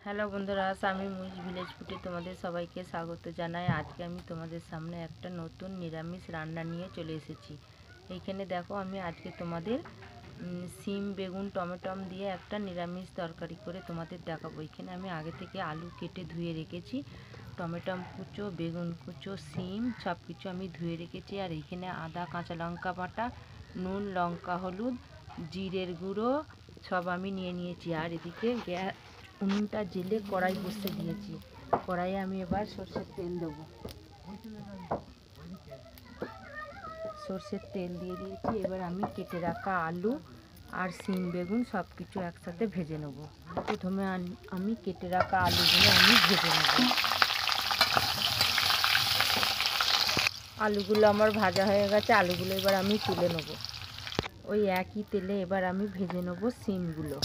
Hello বন্ধুরা, আমি Muiz village ফুডে তোমাদের সবাইকে স্বাগত জানাই। আজকে আমি তোমাদের সামনে একটা নতুন নিরামিষ রান্না নিয়ে চলে এসেছি। এইখানে দেখো, আমি আজকে তোমাদের সিম বেগুন টমেটম দিয়ে একটা নিরামিষ তরকারি করে তোমাদের দেখাবো। এখানে আমি আগে থেকে আলু কেটে ধুয়ে রেখেছি, টমেটম কুচো, বেগুন কুচো, সিম সব কিছু আমি ধুয়ে রেখেছি। আর এইখানে আদা কাঁচা লঙ্কা বাটা, নুন লঙ্কা হলুদ জিরের গুঁড়ো সব আমি নিয়ে নিয়েছি। আর এদিকে উনুনটা জেলে কড়াই বসিয়ে দিয়েছি। কড়াইয়ে আমি এবার সর্ষের তেল দেবো। সর্ষের তেল দিয়ে দিয়েছি। এবার আমি কেটে রাখা আলু আর সিম বেগুন সব কিছু একসাথে ভেজে নেব। প্রথমে আমি কেটে রাখা আলুগুলো আমি ভেজে নেব। আলুগুলো আমার ভাজা হয়ে গেছে। আলুগুলো এবার আমি তুলে নেব। ওই একই তেলে এবার আমি ভেজে নেব সিমগুলো।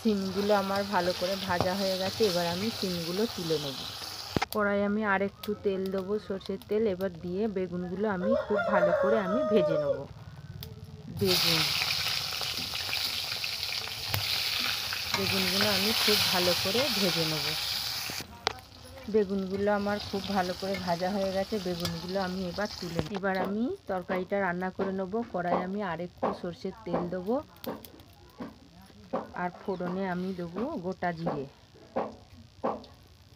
সিমগুলো আমার ভালো করে ভাজা হয়ে গেছে। এবার আমি সিমগুলো তুলে নেব। কড়াই আমি আরেকটু তেল দেবো, সর্ষের তেল। এবার দিয়ে বেগুনগুলো আমি খুব ভালো করে আমি ভেজে নেব। বেগুনগুলো আমি খুব ভালো করে ভেজে নেব। বেগুনগুলো আমার খুব ভালো করে ভাজা হয়ে গেছে। বেগুনগুলো আমি এবার তুলে এবার আমি তরকারিটা রান্না করে নেব। কড়াই আমি আরেকটু সর্ষের তেল দেবো। আর ফোড়নে আমি দেবো গোটা জিরে।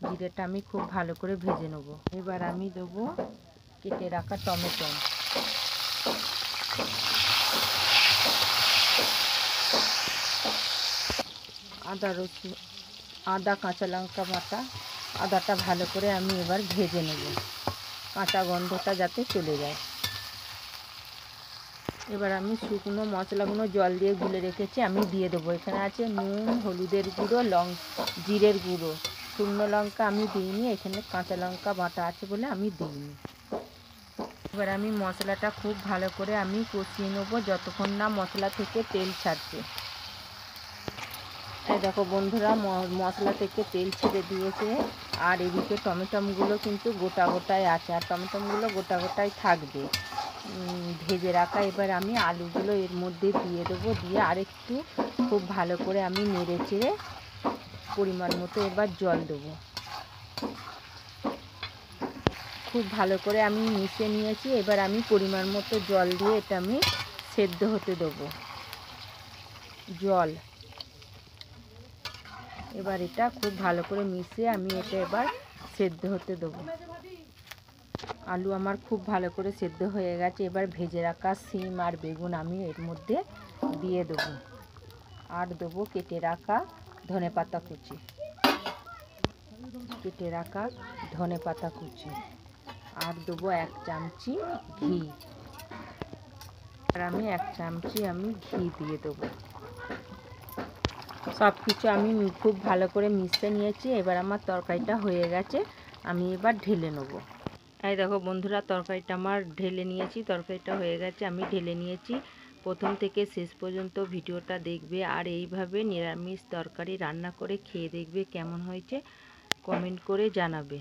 জিরেটা আমি খুব ভালো করে ভেজে নেব। এবার আমি দেবো কেটে রাখা টমেটো, আদা কাঁচা লঙ্কা বাটা। আদাটা ভালো করে আমি এবার ভেজে নেব, কাঁচা গন্ধটা যাতে চলে যায়। এবার আমি শুকনো মশলাগুলো জল দিয়ে গুলে রেখেছি, আমি দিয়ে দেবো। এখানে আছে নুন, হলুদের গুঁড়ো, জিরের গুঁড়ো, শুকনো লঙ্কা আমি দিইনি। এখানে কাঁচা লঙ্কা বাটা আছে বলে আমি দিইনি। এবার আমি মশলাটা খুব ভালো করে আমি কষিয়ে নেব যতক্ষণ না মশলা থেকে তেল ছাড়ছে। এই দেখো বন্ধুরা, মশলা থেকে তেল ছেড়ে দিয়েছে। আর এদিকে টমেটোগুলো কিন্তু গোটা গোটায় আছে, আর টমেটোগুলো গোটা গোটায় থাকবে ভেজে রাখা। এবার আমি আলুগুলো এর মধ্যে দিয়ে দেবো। দিয়ে আরেকটু খুব ভালো করে আমি নেড়ে চেড়ে পরিমাণ মতো এবার জল দেবো। খুব ভালো করে আমি মিশিয়ে নিয়েছি। এবার আমি পরিমাণ মতো জল দিয়ে এটা আমি সেদ্ধ হতে দেবো। এবার এটা খুব ভালো করে মিশিয়ে আমি এটা এবার সেদ্ধ হতে দেবো। আলু আমার খুব ভালো করে সেদ্ধ হয়ে গেছে। এবার ভেজে রাখা সিম আর বেগুন আমি এর মধ্যে দিয়ে দেবো। আর দেবো কেটে রাখা ধনেপাতা কুচি, আর দেবো 1 চামচি ঘি। আর আমি 1 চামচি আমি ঘি দিয়ে দেবো। সব কিছু আমি খুব ভালো করে মিশিয়ে নিয়েছি। এবার আমার তরকারিটা হয়ে গেছে, আমি এবার ঢেলে নেব। এই দেখো বন্ধুরা, তরকারিটা আমার ঢেলে নিয়েছি। তরকারিটা হয়ে গেছে, আমি ঢেলে নিয়েছি। প্রথম থেকে শেষ পর্যন্ত ভিডিওটা দেখবে আর এইভাবে নিরামিষ তরকারি রান্না করে খেয়ে দেখবে কেমন হয়েছে, কমেন্ট করে জানাবে।